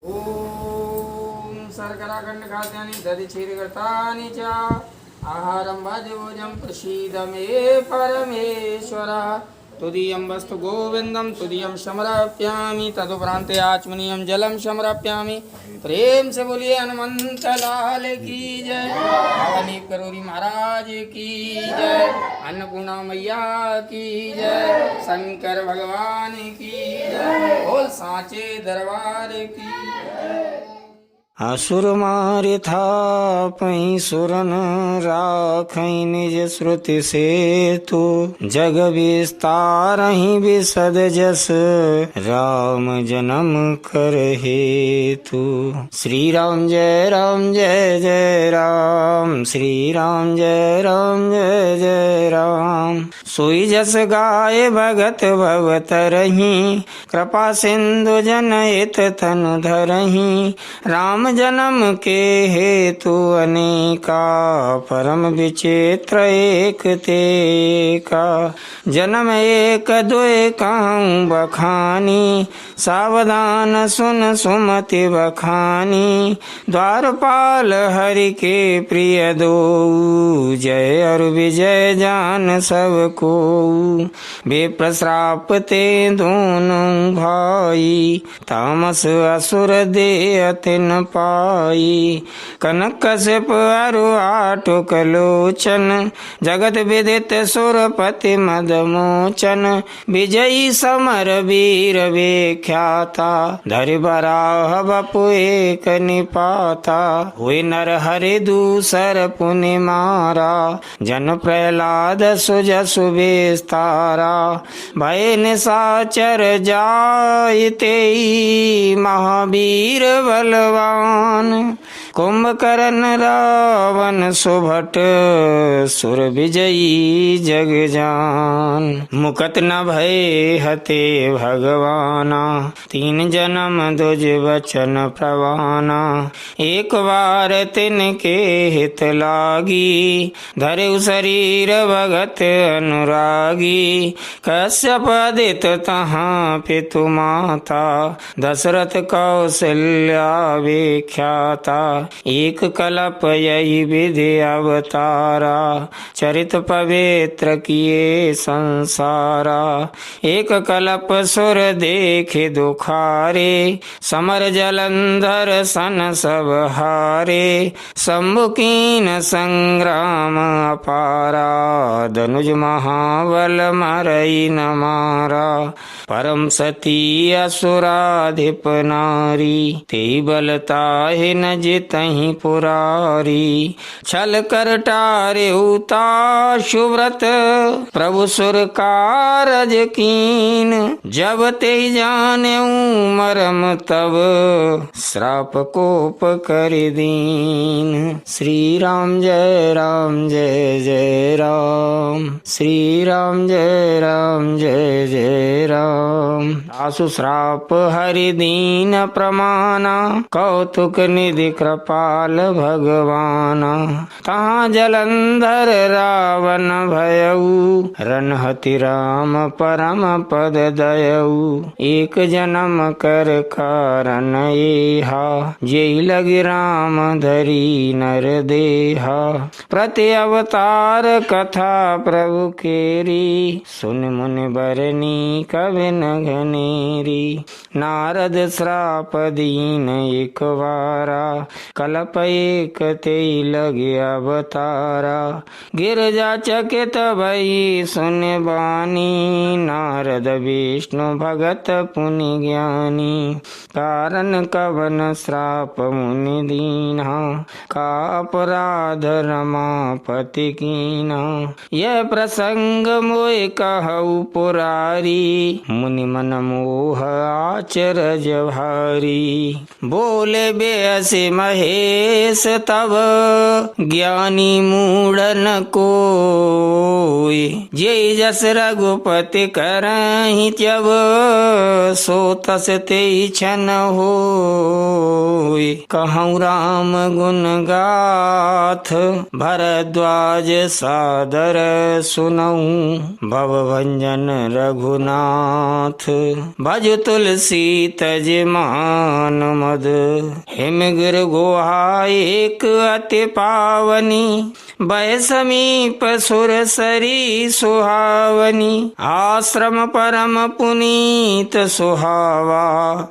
ओम शर्कराखण्डखाद्यानि दधिक्षीरघृतानि च आहारं वादिभोजं प्रसीद मे परमेश्वर तुदीयं वस्तु गोविंदं तुदीयं समर्प्यामि तदुपरान्ते आचमनीयं जलं समर्प्यामि। प्रेम से बोलिए हनुमंत लाल की जय, भवानी करोरी महाराज की जय, अन्नपूर्णा मैया की जय, शंकर भगवान की जय, बोल साचे दरबार की जय। असुर मारे थापहि सुरन राखहि निज श्रुति से तू जग विस्तारहि विशद जस राम जन्म कर हेतु। श्री राम जय जय राम, श्री राम जय जय राम। सोई जस गाय भगत भवतरहि कृपा सिंधु जनहित तनु धरहि। राम जन्म के हेतु अनेका परम विचित्र एक तेका। जन्म एक दुय कहूँ बखानी सावधान सुन सुमति बखानी। द्वारपाल हरि के प्रिय दो जय और विजय जान सब को। विप्र श्राप ते दोनों भाई तामस असुर दे अतिन पाई। कनक कश्यप अरु आटुक लोचन जगत विदित सुरपति मदमोचन। विजयी समर वीर विख्याता धरि बराह बपु एक निपाता। हुए नर हरि दूसर पुनि मारा जन प्रहलाद सुजसु विस्तारा। भय निशाचर जायते महावीर बलवान। कुंभकर्ण रावण सुभट सुर विजयी जग जान। मुकत न भय हते भगवाना तीन जन्म दुज वचन प्रवाना। एक बार तिनके हित लागी धरे शरीर भगत अनुरागी। कश्यप आदित तहाँ पितु माता दशरथ कौशल्या विख्याता। एक कलप यही विधि अवतारा चरित पवित्र किए संसारा। एक कलप सुर देखे दुखारे समर जलंधर सन सब हारे। शंभुकीन संग्राम अपारा धनुज महाबल मरई न मारा। परम सती असुराधिप नारी ते बलताहि न जितहि पुरारी। छल कर टारे उता शुव्रत प्रभु सुर कारज कीन। जब ते जाने मरम तब श्राप कोप कर दीन। श्री राम जय जय राम, श्री राम जय जय राम। आसु श्राप हरि दीन प्रमाना कौतुक निधि कृपाल भगवाना। तहाँ जलंधर रावण भयऊ रनहति राम परम पद दयऊ। एक जन्म कर कारण एहा जेहि लगी राम धरी नर देहा। प्रति अवतार कथा प्रभु केरी सुन मुनि बरनी कवि न घनेरी। नारद श्राप दीन एक बारा कलप एक ते लगे अवतारा। गिरजा चकित भई सुन बानी नारद विष्णु भगत पुनि ज्ञानी। कारण कवन श्राप मुनि दीना का अपराध रमापति कीना। यह प्रसंग मोय कहु पुरारी मुनि मन मोह आचरज भारी। बोले बेअसि महि महेश तब ज्ञानी मूढ़न कोई। जे जस रघुपति करहि त्यब सो तस ते छन होय। कहूँ राम गुण गाथ भरद्वाज सादर सुनऊँ भव भंजन रघुनाथ। भज तुलसी तज मान मद हिम गिर गोहा एक अति पावनी। भय समीप सुर सरी सुहावनी। आश्रम परम पुनीत सुहावा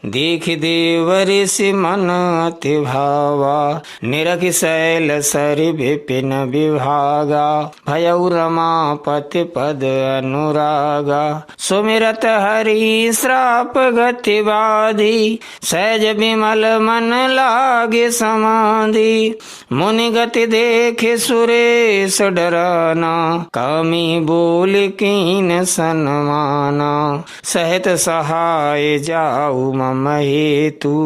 देख देव ऋषि मन अति भावा। निरख शैल सरि विपिन विभागा भयउ रमापति पद अनुरागा। सुमिरत हरि श्राप गति बाधी सहज विमल मन लागे समाधि। मुनि गति देखे सुरेश डराना कामी बोल कीन सन्माना। सहित सहाय जाऊ मम हेतु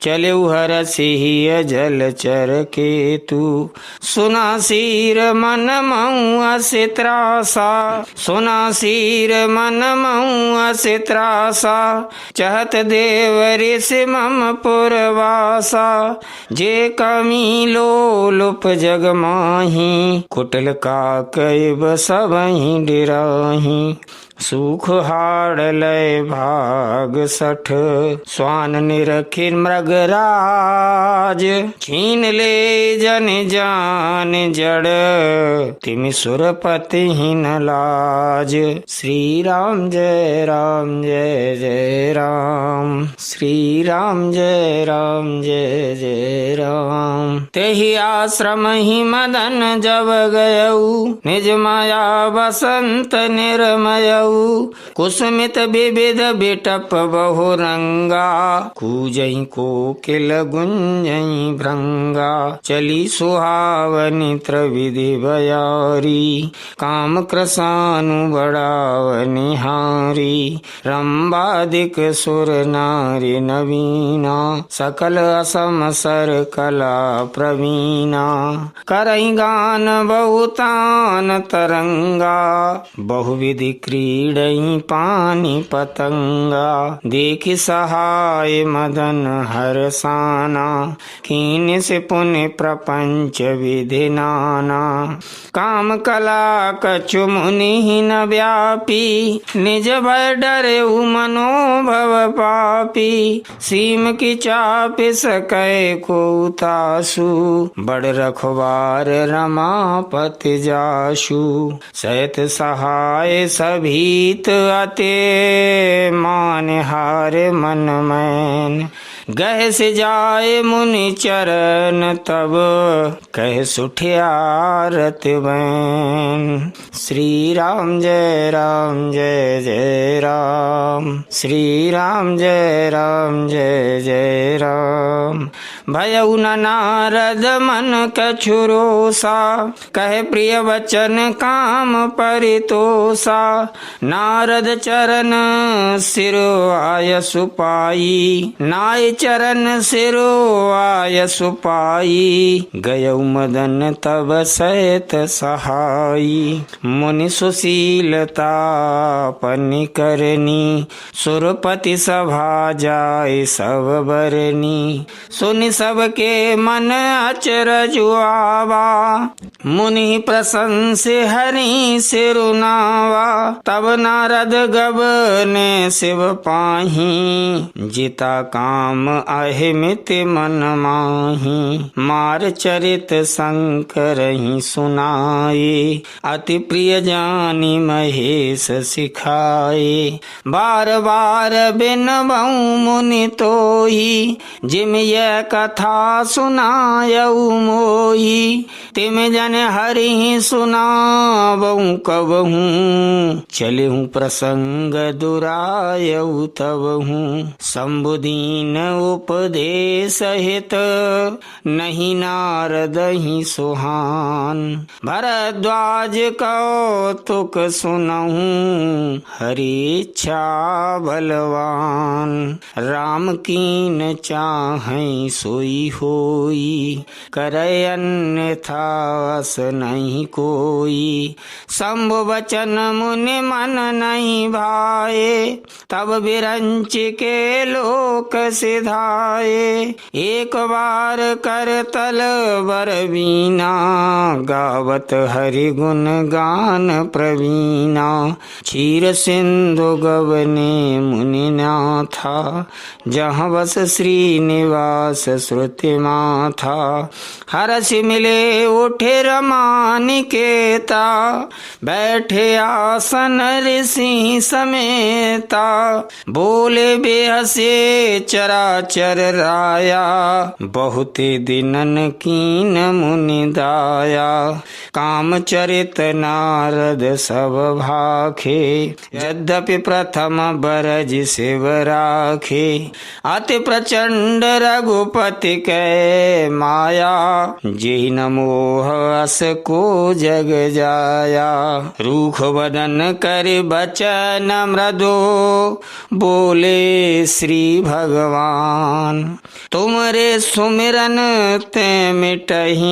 चले हरसिहि जल चर केतु। सुना सिर मन मऊ असि त्रासा सुना सिर मन मऊ असि त्रासा। चहत देव ऋषि मम पुरवासा। जे कमी लोलुप जग माही कुटिल काकैब सबहि डिराही। सुख हाड़ लय भाग सठ स्वान निरखिर मृगराज। छीन ले जन जान जड़ तिमि सुरपति ही न लाज। श्री राम जय राम जय जय राम। श्री राम जय राम जय जय राम। तेहि आश्रम ही मदन जब गयऊ निज माया बसंत निर्मयऊ। कुसुमित विविध बिटप बहुरंगा कूजई कोकिल गुंजई भृंगा। चली सुहावनी त्रिविधि बयारी काम कृसानु बढ़ावनि हारी। रंबादिक सुर नारी नवीना सकल असम सर कला प्रवीणा। करई गान बहुतान तरंगा बहुविधि क्रीडई पानी पतंगा। देखि सहाय मदन हरसाना कीन से पुण्य प्रपंच विधि नाना। काम कला कछु मुनि न व्यापी निज भय डरे मनोभव पापी। सीम की चाप सकै को तासु बड़ रखवार रमापति जासु। सहित सहाय सभीत अते मान हारे मन मैन। गह से जाए मुनि चरण तब कह सुठियारत बैन। श्री राम जय जय राम। श्री राम जय जय राम। भयउ न नारद मन कछु रोसा कहे प्रिय वचन काम परितोषा। नारद चरण सिरो आय सुपाई नाय चरण सिरो आय सुपाई। गयउ मदन तब सहित सहाई मुनि सुशीलता पनि करनी। सुरपति सभा जाय सब बरनी सुनि सबके मन अचरज आवा। मुनि प्रशंसे हरि सिरुनावा तब नारद गबने शिव पाही। जिता काम अहिमित मन माही मार चरित शंकर ही सुनाए। अति प्रिय जानी महेश सिखाए। बार बार बिनबऊ मुनि तोही जिम यह कथा सुनायऊ मोही। तिम जन हरि सुनावऊ कबहूँ चलहूँ प्रसंग दुरायऊ तबहूँ। शंभुदीन उपदेश हित नहीं नारद ही सुहान। भरद्वाज कौतुक सुनहूँ हरि इच्छा बलवान। राम कीन चाहै सो सोई होई, करे अन्यथा अस नहीं कोई। शंभु बचन मुनि मन नहीं भाए, तब विरंच के लोक सिधाए। एक बार कर तल बर बीना, गावत हरि गुण गान प्रवीणा। क्षीर सिंधु गवने मुनि नाथा, जहाँ बस श्रीनिवास श्रुति माथा। हरष मिले उठे रमानिकेता, बैठे आसन ऋषि समेता। बोले बेहसे चराचर राया, बहुते दिनन कीन मुनि दाया। काम चरित नारद सब भाखे, यद्यपि प्रथम बरज शिव राखे। अति प्रचंड रघुपति कै माया, जेहि न मोह अस को जग जाया। रूख बदन कर बचन मृदु, बोले श्री भगवान। तुमरे सुमिरन ते मिटहि,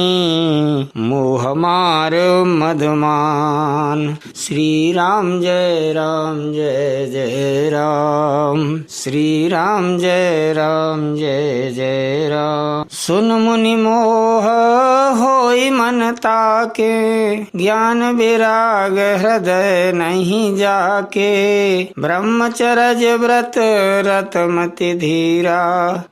मोह मार मधुमान। श्री राम जय राम जय जय राम, श्री राम जय जय जय राम। सुन मुनि मोह होई मन ताके, ज्ञान विराग हृदय नहीं जाके। ब्रह्मचर्य व्रत रतमति धीरा,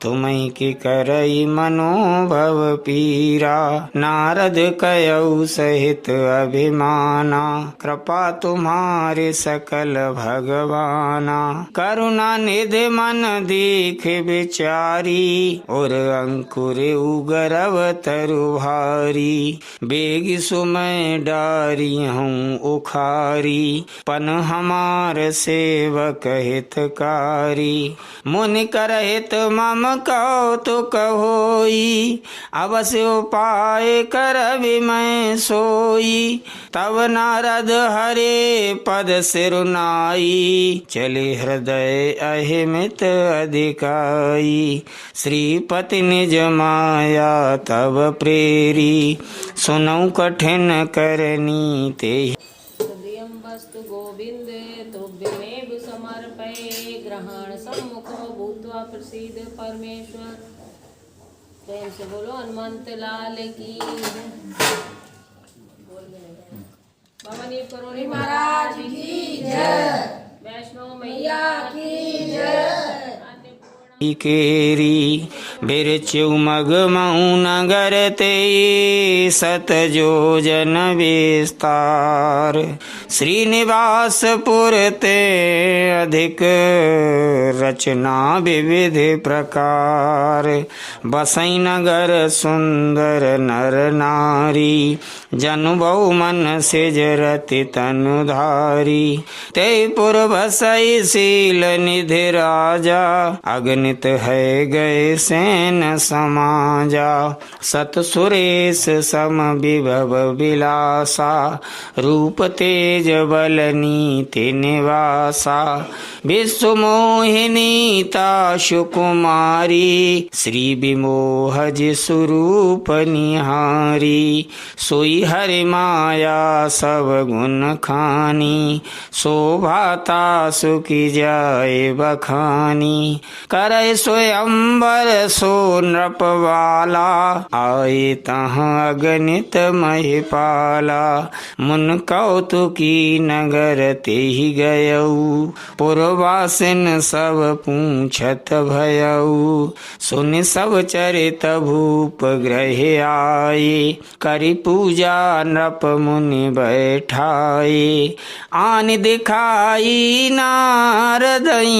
तुम्हीं की करई मनोभव पीरा। नारद कयऊ सहित अभिमाना, कृपा तुम्हारे सकल भगवाना। करुणा निधि मन दीख विचारी, और अंकुर उगरव तरु भारी। बेग सुमय डारी हूँ उखारी, पन हमार सेवक हितकारी। मुनि करहित मम कौतुक होई, अवश्य उपाय करबि मैं सोई। तब नारद हरे पद सिरुनाई, चले हृदय अहिमित अधिकाई। श्रीपति निज माया तब प्रेरी, सुनौ कठिन करनी ते। वस्तु गोविंद तुभ्यमेव समर्पये, ग्रहण सम्मुखो भूत्वा प्रसीद परमेश्वर। प्रेम से बोलो हनुमंत लाल की। भवानी करोड़ी महाराज की जय, वैष्णो मैया की जय। केरी बिरचु मग मऊ नगर ते, सत जोजन विस्तार। श्रीनिवासपुर ते अधिक, रचना विविध प्रकार। बसई नगर सुंदर नर नारी, जनु बहु मन सिज रति तनुधारी। ते पुर बसई शील निधि राजा, अग्नित है गए सेन समाजा। सत सुरेश सम विभव विलासा, रूप तेज बल नीति निवासा। विश्व मोहिनी ताशु कुमारी, श्री विमोहज स्वरूप निहारी। सोई हरि माया सब गुण खानी, शोभाता सुखी जाए बखानी। करे स्वयंवर सो नृपवाला, आए तहाँ अगणित महिपाला। मुन कौतुकी नगर ते ही गयऊ, पुरवासिन सब पूछत भयऊ। सुन सब चरित भूप ग्रह आए, करि पूजा नृप मुनि बैठाए। आन दिखाई नारदई,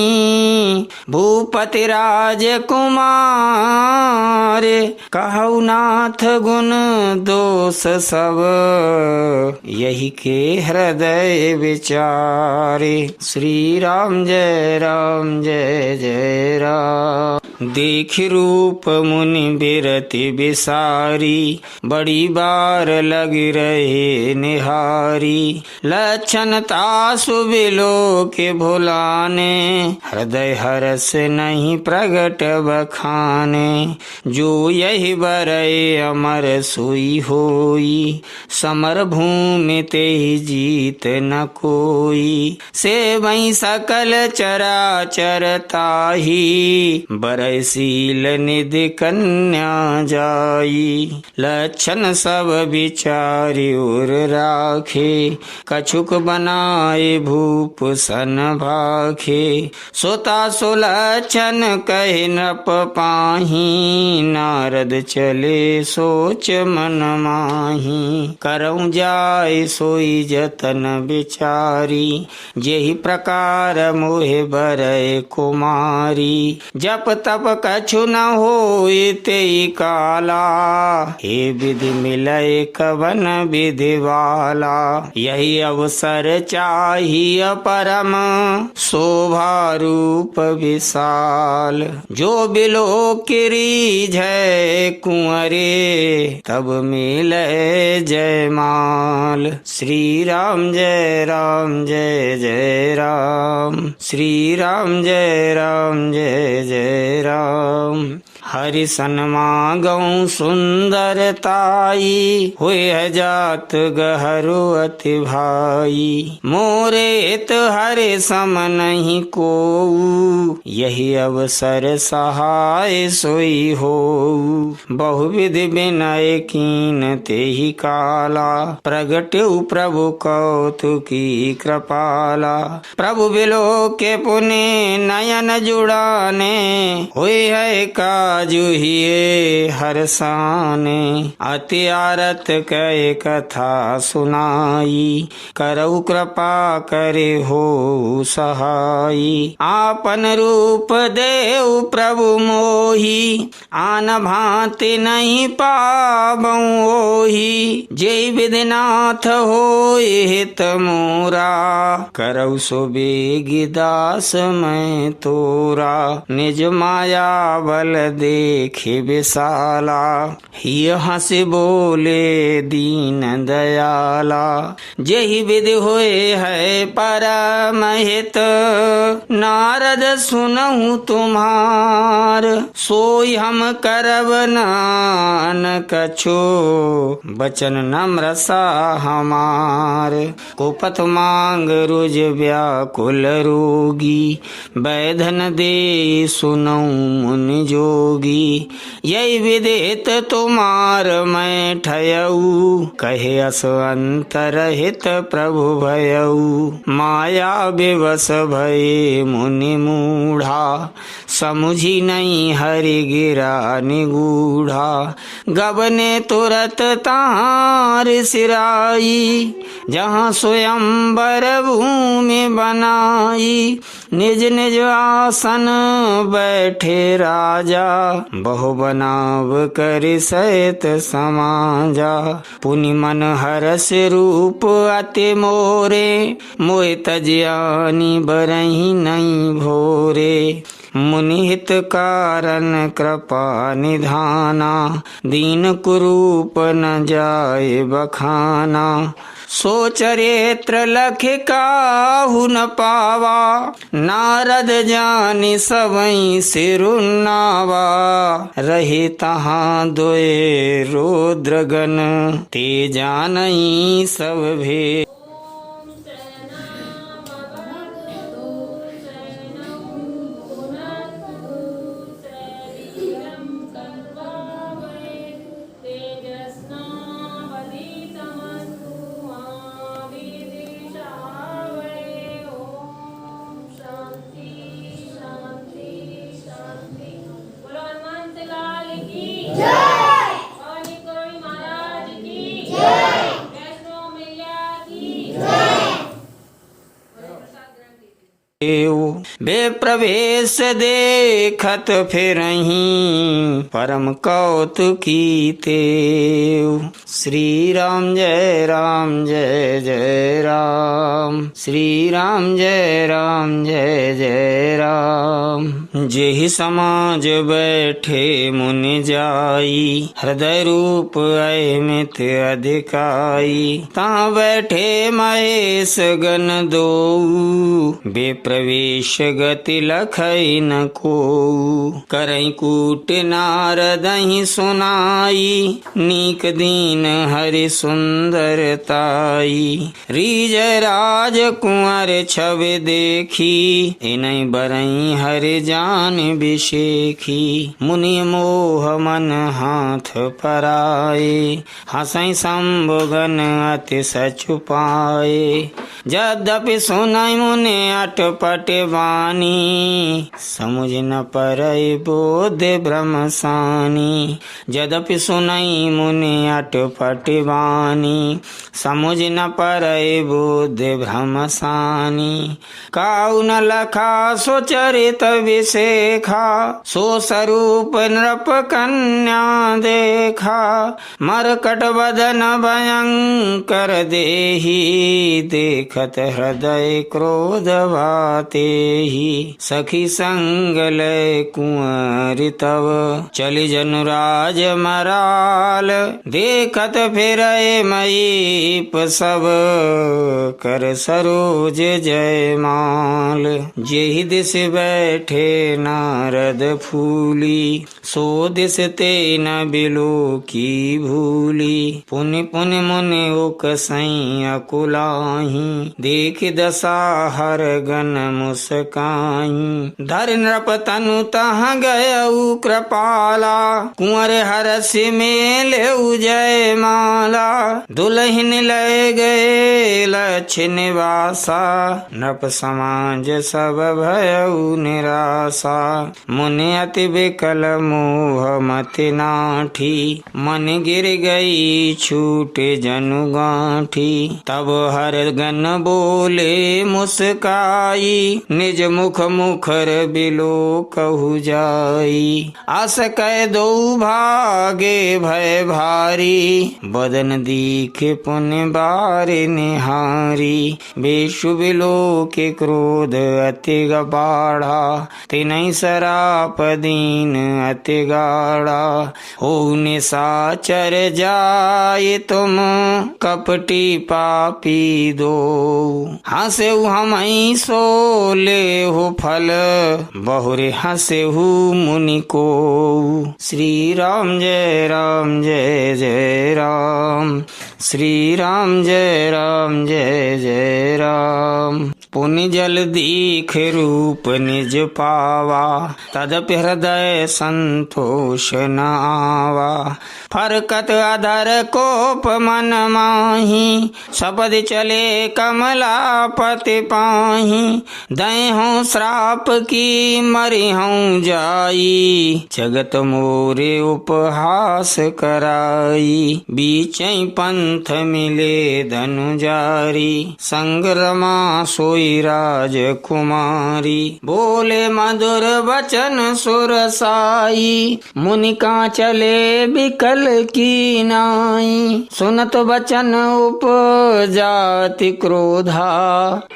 भूपति राजकुमार। कहु नाथ गुण दोष सब, यही के हृदय विचारे। श्री राम जय जय राम। देख रूप मुनि बिरति बिसारी, बड़ी बार लग रहे निहारी। लक्षण तासु बिलो के भुलाने, हृदय हरस नहीं प्रगट बखाने। जो यही बरय अमर सोई होई, समर भूमि ते जीत न कोई। से वही सकल चराचर ताही, बरसील निधि कन्या जाई। लक्षण सब विचारि उर राखे, कछुक बनाए भूप सन भाखे। सोता सुलक्षण कहे नृप पाही, नारद चले सोच मन माही। करऊं जाय सोई जतन विचारी, जेहि प्रकार मोहे बरय कुमारी। जप तप कछु न होय तेई काला, हे विधि मिलय कवन विधि वाला। यही अवसर चाहिए परम, शोभा रूप विशाल। जो बिलो किरीझै कुंवरे, तब मिले जयमाल। श्री राम जय राम जय जय राम, श्री राम जय राम जय जय राम। हरि सन्मागऊं सुंदरताई, हुए जात गहरु अति भाई। मोरे हित हरि सम नहीं कोऊ, यही अवसर सहाय सोई होऊ। बहुविधि विनय कीन तेहि काला, प्रगट्यु प्रभु कौतुकी कृपाला। प्रभु बिलो के पुनि नयन जुड़ाने, हुए है काजु हिये हरसाने। अति आरत कहे कथा सुनाई, करऊ कृपा करे हो सहाई। आपन रूप देव प्रभु मोही, आन भांति नहीं पाबऊं ओही। जय विधिनाथ होय हित मोरा, करऊ सो बेगी दास मैं तोरा। निज माया बल देखे विशाला, हिय हंसी बोले दीन दयाला। जेहि विधि होए है परम हित, नारद सुनहु तुम्हार। सोई हम करब नान कछो, बचन नम्र सा हमार। कुपथ मांग रुज व्याकुल रोगी, बैधन दे सुनऊ मुनि जोगी। यही विदित तुम्हार मैं ठयऊ, कहे अस अंतर हित प्रभु भयऊ। माया विवश भये मुनि मूढ़ा, समुझी नहीं हरि गिरा निगूढ़ा। गबने तुरत तार सिराई, जहाँ स्वयंवर भूमि बनाई। निज निज आसन बैठे राजा, बहु बनाव कर सहित समाजा। पुनि मन हरस रूप अति मोरे, मोहि तज्यानि बरहि नहीं भोरे। मुनि हित कारण कृपा निधाना, दीन कुरूप न जाय बखाना। सो चरित्र लख काहु न पावा, नारद जानि सबई सिरुन्नावा। रहे तहाँ दोए रुद्रगण, ते जानई सब भेद। महाराज की जय, वैष्णो मैया की वे प्रवेश देखत फिरहीं परम कौतुकी तेव। श्री राम जय जय राम, श्री राम जय जय राम। जेहि समाज बैठे मुनि जाई, हृदय रूप अमित अधिकाई। ता बैठे महेश गण दोऊ, बे प्रवेश गति लखई न कोऊ। करई कूट नारदहि सुनाई, नीक दीन हरि सुंदरताई। रीज राज कुंवर छव देखी, इनई बरई हरि जान बिशेखी। मुनि मोह मन हाथ पराए, हंसई शंभु गण अति सचुपाए। यद्यपि सुनई मुनि अटपट वाणी, समुझ न परई बोध ब्रह्म सानी। यद्यपि सुनई मुनि अटपट वाणी, समुझ न परई बोध ब्रह्म सानी। काऊ न लखा सो चरित विशेखा, सो स्वरूप नृप कन्या देखा। मरकट बदन भयंकर देही, देखत हृदय क्रोध वातेहि। सखी संग लय कुंवर तव, चलि जनुराज मराल। देखत फिरय मयीप सब, कर सरोज जयमाल। जेहि दिस बैठे नारद फूली, सो दिस ते न बिलो की भूली। पुनि पुनि मुनि उकसई अकुलाही, देख दशा हर गण मुस्काई। धर नृप तनु तहाँ गयऊ कृपाला, कुंवर हरसि मेलेऊ जयमाला। दुलहिन लय गए लक्ष्य निवासा, नृप समाज सब भयऊ निराशा। मुनि अति विकल मोह मति नाठी, मन गिर गई छूट जनु गांठी। तब हर गण बोले मुस्काई, निज मुख मुखर बिलो कहु जाई। आस कै दो भागे भय भारी, बदन दीखे पुनि बारि निहारी। बेशु बिलो के क्रोध अति गबाढ़ा, तिनहि सराप दीन अति गाढ़ा। हो निशाचर जाय तुम कपटी पापी दो, हंसेहु हमहि सो लेहु फल, बहुरे हंसेहु मुनि को। श्री राम जय जय राम, श्री राम जय जय राम। पुनि जल दीख रूप निज पावा, तदपि हृदय संतोष न आवा। फरकत अधर कोप मन माही, शपथ चले कमलापति पाही। दयहूँ श्राप की मरिहूँ जाई, जगत मोरे उपहास कराई। बीचै पंथ मिले धनुजारी, संग्रमा सोई राजकुमारी। बोले मधुर वचन सुरसाई, मुनि का चले बिकल की नाई। सुनत वचन उपजाति क्रोधा,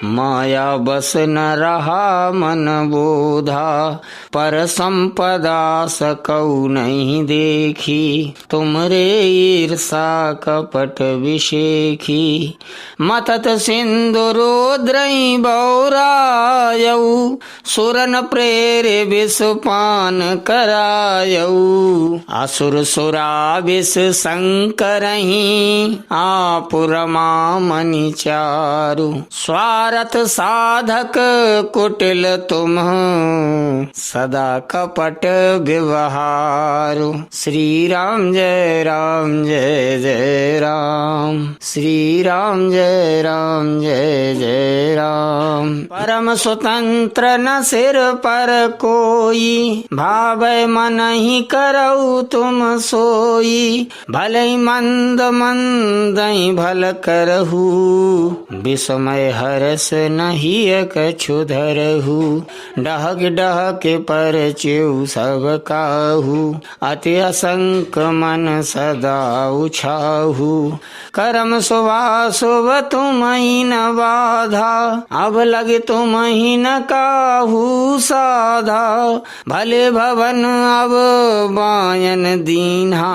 माया बस न रहा मन बोधा। पर संपदा सकौ नहीं देखी, तुमरे ईर्षा कपट विशेखी। मतत सिंधु रुद्रई बौरायऊ, सुरन प्रेरे विषपान करायऊ। असुर सुरा विष संकरही, आप रमा मनि चारु। स्वार्थ साधक कुटिल तुम, सदा कपट व्यवहारु। श्री राम जय जय राम, श्री राम जय जय राम। परम स्वतंत्र न सिर पर कोई, भावै मन ही करऊ तुम सोई। भले मंद मंदई भल करहु, विस्मय हरस नहीं कछु धरहु। डहक डहक पर चेऊ सब काहू, अति असंक मन सदा उछाहू। करम शुभ तुम ही न बाधा, अब लगे तुम ही न काहू साधा। भले भवन अब बायन दीन्हा,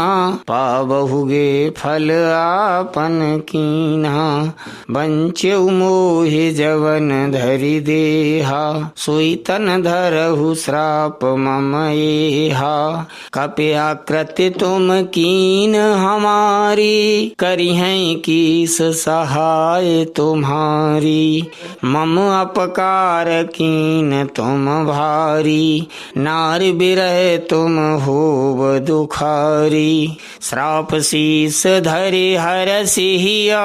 पाबहुगे फल आपन कीन्हा। बंचेउ मोहि जवन धरि देहा, सोई तन धरहु श्राप मम एहा। कपिया कृत्य तुम कीन हमारी, करिहैं कीस सहाय तुम्हारी। मम अपकार कीन तुम भारी, नार बिरह तुम होव दुखारी। श्राप शीस धरि हरसिहिया,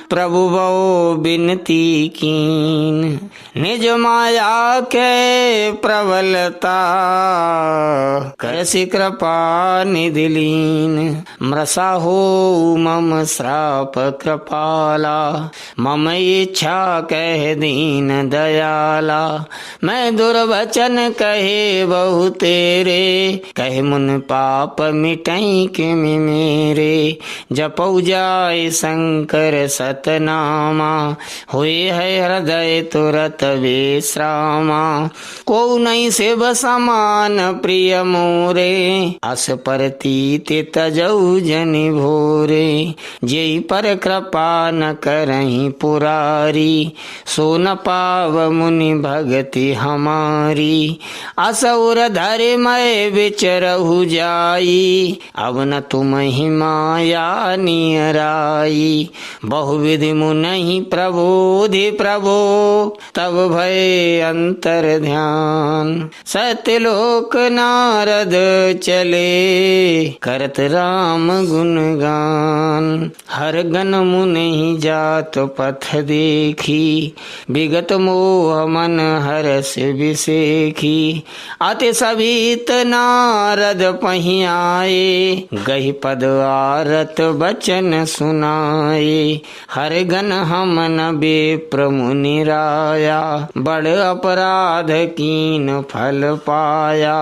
प्रभु बो बिनती कीन। निज माया के प्रबलता, कैसी कृपा निधि लीन। मृषा हो मम श्राप कृपाला, मम इच्छा कह दीन दयाला। मैं दुर्वचन कहे बहु तेरे, कहे मुन पाप मिटई किमि मेरे। जपौ जाय शंकर सतनामा, हुए है हृदय तुरत विश्रामा। को नहीं सेव समान प्रिय मोरे, अस परतीत तजौ जनि भोरे। जेहि पर कृपा न करहि पुरारी, सो न पाव मुनि भगति हमारी। असुर धरि मैं विचरहु जाई, अब न तुम ही माया नियराई। बहुविधि मुनहि प्रबोधि प्रभो, तब भय अंतर ध्यान। सत्यलोक नारद चले, करत राम गुणगान। हर गन मुनि जात पथ देखी, विगत मोह मन हरस विसेखी। अति सभीत नारद पहियाए, गहि पद आरत बचन सुनाए। हर गन हम न विप्र मुनि राया, बड़ अपराध कीन फल पाया।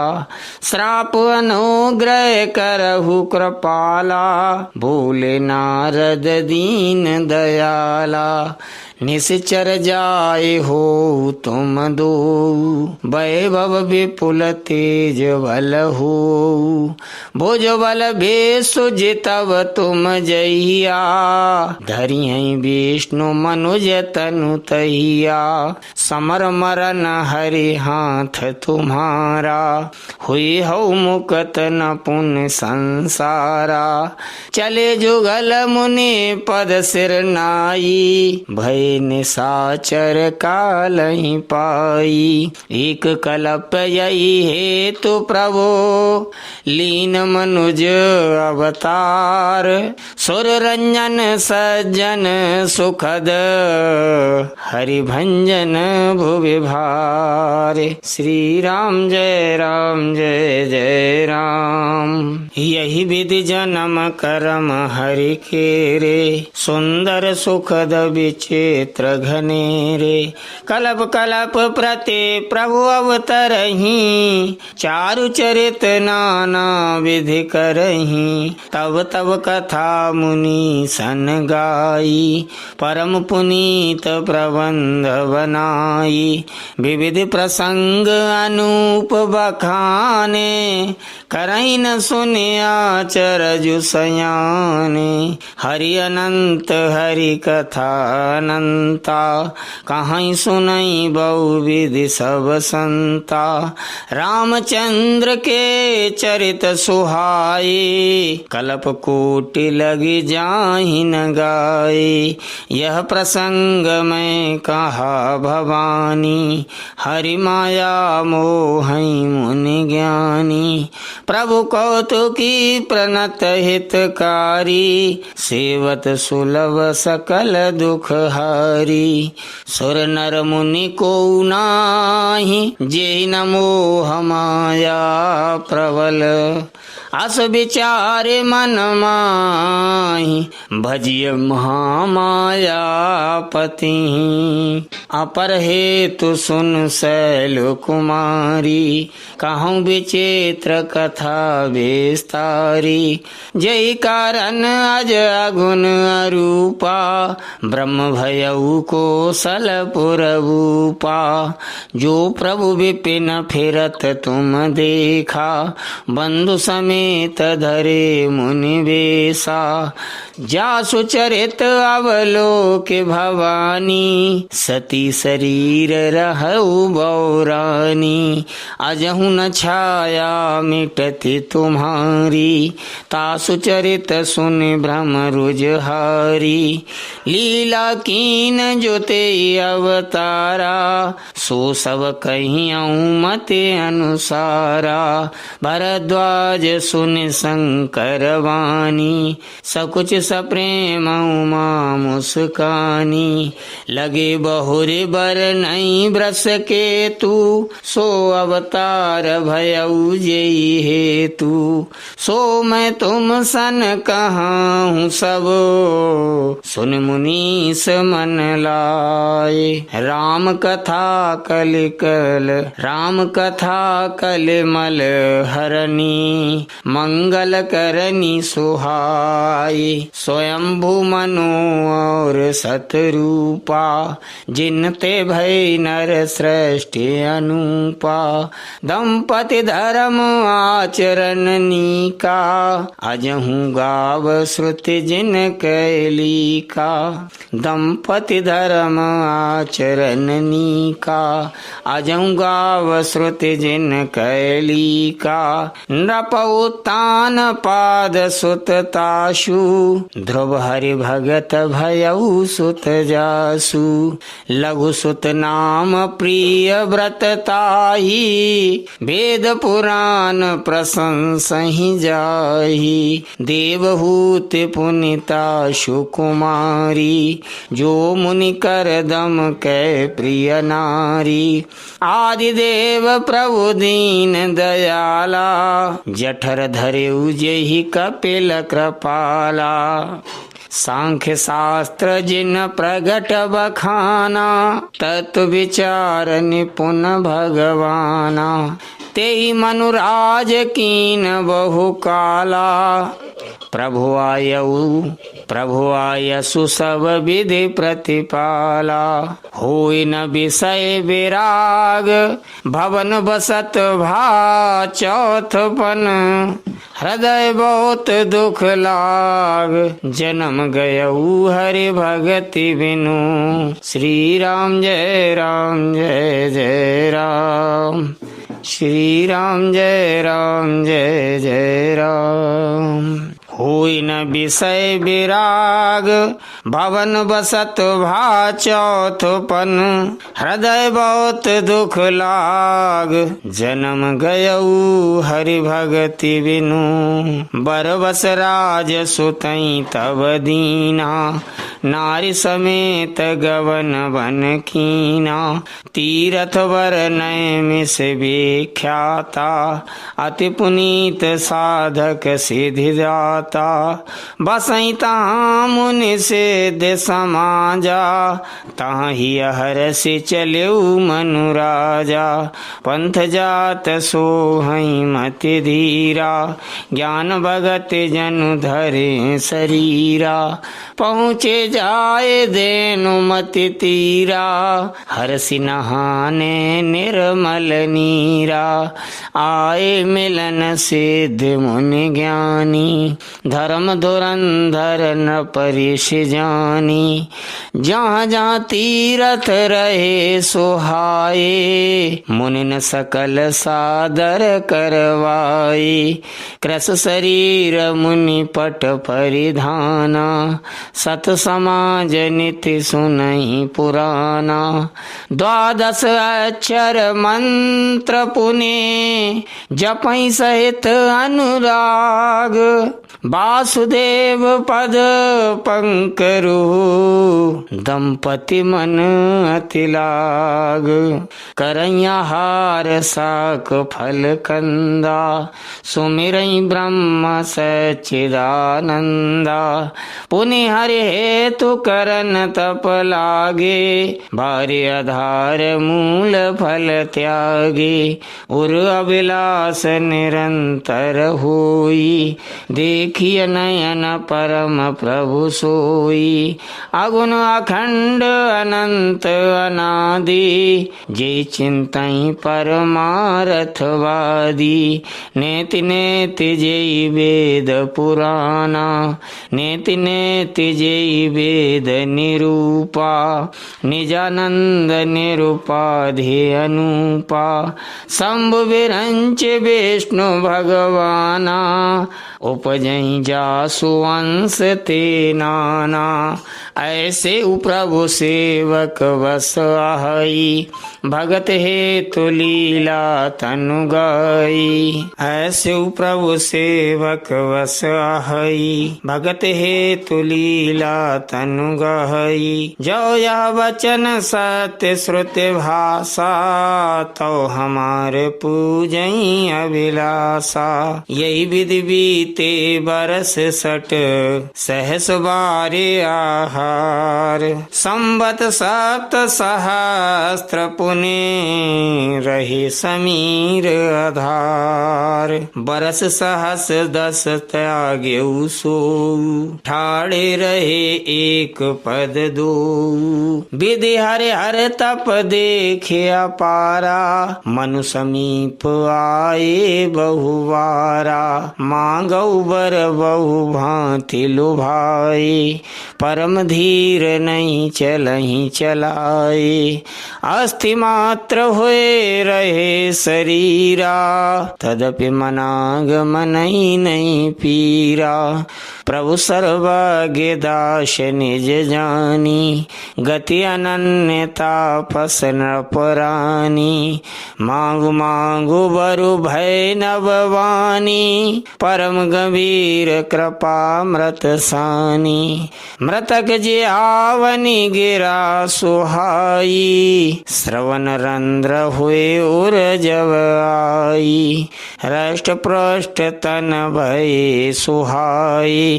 श्राप अनुग्रह करहु कृपाला, बोले नारद दीन दयाला। निश्चर जाए हो तुम दो, वैभव विपुल तेज बल हो। भुज बल भेषु जितब तुम जहिया, धरि हैं विष्णु मनुज तनु तहिया। समर मरन हरि हाथ तुम्हारा, हुई हो मुकत न पुण्य संसारा। चले जुगल मुनि पद सिर नाई, भय निशाचर काल ही पाई। एक कल्प यही हेतु प्रभु, लीन मनुज अवतार। सुर रंजन सज्जन सुखद, हरि भंजन भुवि भार। श्री राम जय जय राम। यही विधि जन्म करम हरि केरे, सुंदर सुखद विचित्र घनेरे। कल्प कल्प प्रति प्रभु अवतरहि, चारु चरित नाना विधि करहि। तब तब कथा मुनि सन गाई, परम पुनीत प्रबंध बनाई। विविध प्रसंग अनूप बखाने, करहि न सुनिया चरजु सयाने। हरि अनंत हरि कथा अनंता, कहीं सुनई बहुविधि सब संता। रामचंद्र के चरित सुहाए, कल्प कोटि लगी जाहि न गाए। यह प्रसंग मैं कहा भवानी, हरि माया मोहि मुनि ज्ञानी। प्रभु कौतुकी प्रणत हितकारी, सेवत सुलभ सकल दुख हारी। सुर नर मुनि को नाही, जेहि न मोह माया प्रबल। अस विचारे मन माहि, भजिय महामाया पति। अपर हेतु सुन शैल कुमारी, कहूँ विचित्र कथा विस्तारी। जय कारण अज अगुन अरूपा, ब्रह्म भयउ कोसलपुर भूपा। जो प्रभु विपिन फिरत तुम देखा, बंधु समेत धरे मुनि बेसा। जासु चरित अवलोक भवानी, सती शरीर रहु बौरानी। अजहु न छाया मिटति तुम्हारी, तासु चरित सुन भ्रम रुजहारी। लीला कीन जो ते अवतारा, सो सब कहियऊँ मते अनुसारा। भरद्वाज सुन शंकर वाणी, सकुच सप्रेम उमा मुस्कानी। लगे बहुरे बर नहीं ब्रस के तू, सो अवतार भयउ जेहि हेतु। सो मैं तुम सन कहाऊँ सब, सुन मुनीस मन लाए। राम कथा कलिकल, राम कथा कलिमल हरनी। मंगल करनी सुहाई, स्वयंभू मनु और सतरूपा। जिनते भय नर सृष्टि अनुपा, दंपति धर्म आचरण नीका। अजहू गाव श्रुति जिन कैली का, दंपति धर्म आचरण नीका। अजहू गाव श्रुति जिन कैली का। नृप उत्तान पाद सुत ताशु, ध्रुव हरि भगत भयउ सुत जासु। लघु सुत नाम प्रिय व्रत ताही, वेद पुराण प्रशंसहि जाहि। देवहूत पुनिता सुकुमारी, जो मुनि कर दम कै प्रिय नारी। आदिदेव प्रभु दीन दयाला, जठर धरेउ जेहि कपिल कृपाला। सांख्य शास्त्र जिन प्रगट बखाना, तत्व विचार निपुण भगवाना। तेहि मनुराज कीन बहु काला, प्रभु आयसु सब विधि प्रतिपाला। होई न विषय विराग, भवन बसत भा चौथपन। हृदय बहुत दुख लाग, जन्म गयऊ हरि भगति बिनु। श्री राम जय राम जय जय राम, श्री राम जय जय राम। होई न विषय विराग, भवन बसत भा चौथपन। हृदय बहुत दुख लाग, जन्म गयऊ हरि भगति बिनु। बरबस राज सुतई तब दीना, नारी समेत गवन बन कीना। तीरथ वर नय मिस विख्याता, अति पुनीत साधक सिद्धि दाता। बसई तहाँ मुनि सिद्ध समाजा, तहाँ ही हरसि चलेउ मनु राजा। पंथ जात सोहई मति धीरा, ज्ञान भगत जनु धरे शरीरा। पहुँचे जाए देनु मति तीरा, हरसि नहाने निर्मल नीरा। आए मिलन सिद्ध मुनि ज्ञानी, धर्म धुरंधर न परिश जानी। जहाँ जहाँ तीरथ रहे सोहाए, मुनि न सकल सादर करवाए। कृस शरीर मुनि पट परिधाना, सत समाज निति सुनहि पुराना। द्वादश अक्षर मंत्र पुने, जपई सहित अनुराग। वासुदेव पद पंकरु दंपति मन अति लाग। करैया हार साक फल कंदा सुमिरई ब्रह्म सच्चिदानंदा। पुनि हरि हेतु करन तप लागे भार्य आधार मूल फल त्यागे। उर अभिलाष निरंतर होई देखिय नयन परम प्रभु सोई। अगुण अखंड अनंत अनादि जे चिंतई परमार्थवादी। नेति नेति जेई वेद पुराना नेति नेति जेई वेद निरूपा। निजानंद निरुपाधि अनुपा शंभु विरंच विष्णु भगवाना। उपजई जासु वंश ते नाना। ऐसे प्रभु सेवक बस आहई भगत हेतु लीला तनु गाई। ऐसे प्रभु सेवक बस आहई भगत हेतु लीला तनु गाई। जो यह वचन सत्य श्रुति भाषा तो हमारे पूजई अभिलाषा। यही विधि बीते बरस सट सहस बारे आहार। संवत सप्त सहस्त्र पुण्य रहे समीर आधार। बरस सहस 10 त्यागे सो ठाड़े रहे एक पद दो। विधि हरे हर तप देखे अपारा मनु समीप आए बहुवारा। मांगौ बर बहु भांति लुभाए परम धीर नहीं चलहि चलाए। अस्थि मात्र हुए रहे शरीरा तदपि मनागमन नहीं पीरा। प्रभु सर्वज्ञ दास निज जानी गति अनन्यता पसन पुरानी। मांगु मांगु बरु भय नभवानी परम गंभीर कृपा मृत सानी। मृतक जे आवनी गिरा सुहाई श्रवण रंध्र हुए उर जब आई। रष्ट पृष्ठ तन भय सुहाई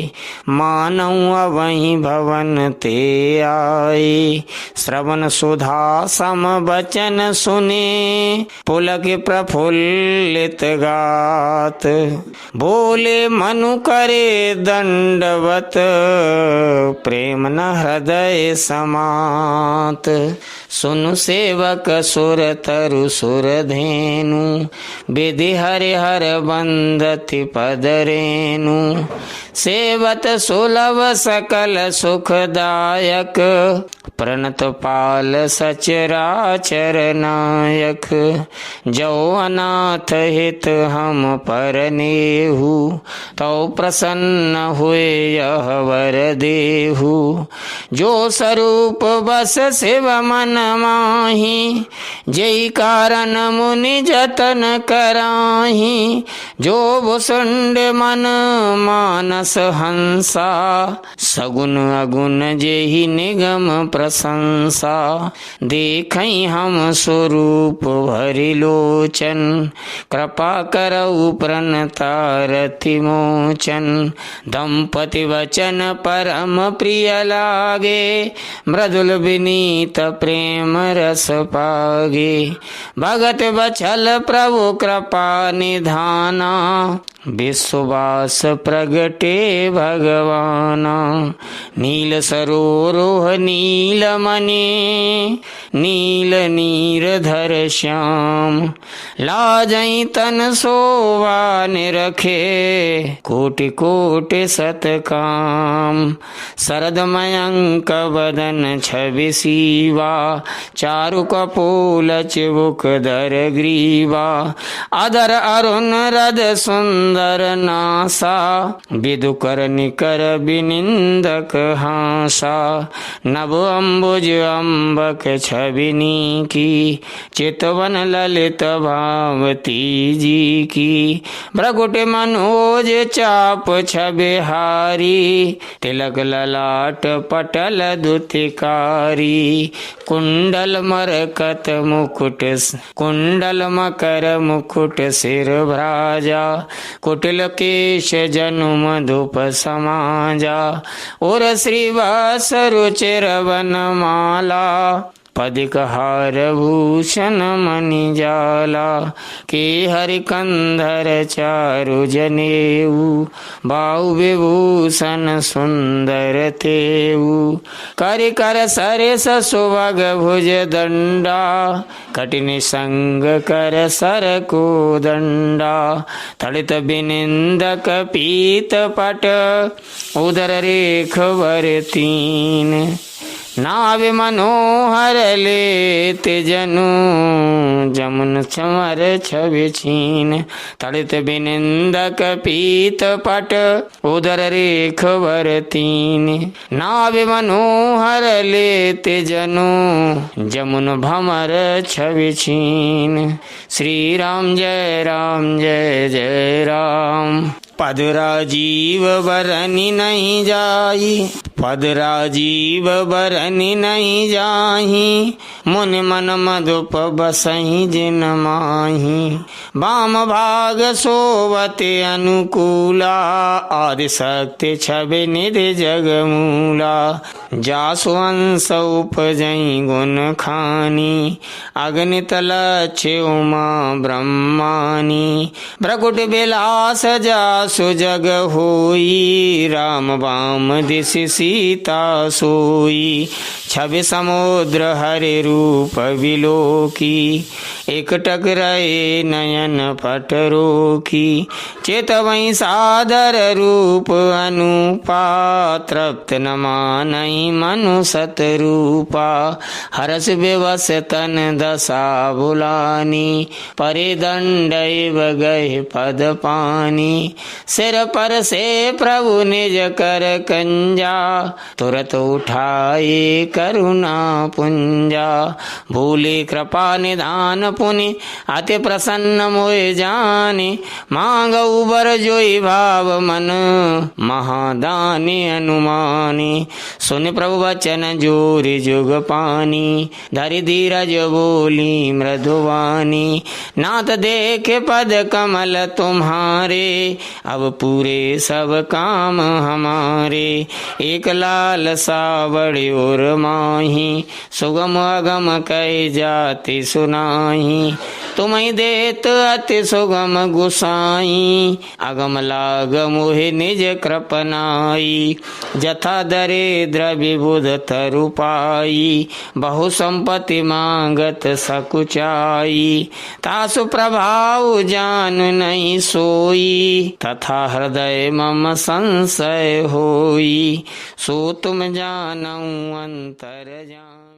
मानव वही भवन ते आए। श्रवण सुधा सम बचन सुने पुलक प्रफुल्लित गात। बोले मनु करे दंडवत प्रेम न हृदय समात। सुनु सेवक सुर तरु सुर धेनु विधि हरि हर बंदति पद रेनु। सेवत सुलभ सकल सुखदायक प्रणत पाल सचराचर नायक। जो अनाथ हित हम परनेहु तो प्रसन्न हुए यह वर देहु। जो स्वरूप बस शिव मन माही जय कारण मुनि जतन कराही। जो भुसुंड मन मानस हंसा सगुन अगुण जेहि निगम प्रशंसा। देखई हम स्वरूप भरि लोचन कृपा करऊ प्रणतारति मोचन। दंपति वचन परम प्रिय लागे मृदुल विनीत प्रेम रस पागे। भगत बचल प्रभु कृपा निधाना विश्वास प्रगटे भगवाना। नील सरोरोह नील मणि नील नीरधर श्याम। लाजई तन शोभा निरखे कोटि कोटि सतकाम। शरद मयंक बदन छवि सीवा चारु कपोल चिबुक दर ग्रीवा। अधर अरुण रद सुंदर सुंदर नासा, विदु कर निकर बिनिंदक हासा। नभ अम्बुज अम्बक छबिनी की, चितवन ललित भावती जी की। भ्रकुट मनोज चाप छबिहारी, तिलक ललाट पटल दुतिकारी। कुंडल मरकत मुकुट, कुंडल मकर मुकुट सिर भ्राजा। कुटिल केश जनु मधुप समाजा, और श्रीवास रुचिर वनमाला। पदिक हार भूषण मणि जाला, के हरि कंधर चारु जनेऊ। बाहु विभूषण सुंदर तेऊ, कर कर सरेस सुभग भुज दंडा। कठिन संग कर सर को दंडा, तड़ित बिनिंदक पीत पट। उदर रेख वर तीन, नाभि मनोहर लेत जनु। जमुन चमर छवि छीन, तड़ित बिनिंदक पीत पट। उदर रेख वर तीन, नाभि मनोहर लेत जनु। जमुन भमर छवि छीन। श्री राम जय राम जय जय राम। पद राजीव बरनि नहीं जाई, पद राजीव बरनि नहीं जाही। मुनि मन मधुप बसहि जिन माही, वाम भाग सोवते अनुकूला। आदि शक्ति छवि निधि जगमूला, जासु अंश उपजई गुण खानी। अगणित लक्ष्य उमा ब्रह्मानी, भ्रकुट विलास जासु जग होई। राम वाम दिश सीता सोई, छवि समुद्र हरि रूप विलोकी। एकटक रहे नयन पट रोकी, चेतवई सादर रूप अनुपा। तृप्त न मानई मनु सत रूपा, हरस विवश तन दशा भुलानी। परे दंड गए पद पानी, सिर पर से प्रभु निज कर कंजा। तुरत उठाए करुणा पुंजा, भूले कृपा निधान पुनि। अति प्रसन्न मोए जाने, मांग उबर जोई भाव मन। महादानी अनुमानी, सुन प्रभु वचन जोरि जुग पानी। धरि धीरज बोली मृदुवानी, नाथ देखे पद कमल तुम्हारे। अब पूरे सब काम हमारे, एक लाल सा बड़े और माही। सुगम अगम कह जाति सुनाही, तुम्हें देत अति सुगम गुसाई। अगम लाग मोहि निज कृपनाई, जथा दरिद्र विबुध तरुपाई। बहु संपत्ति मांगत सकुचाई, तासु प्रभाव जान नहीं सोई। तथा हृदय मम संशय होई, सो तुम जानऊ अंतर जान।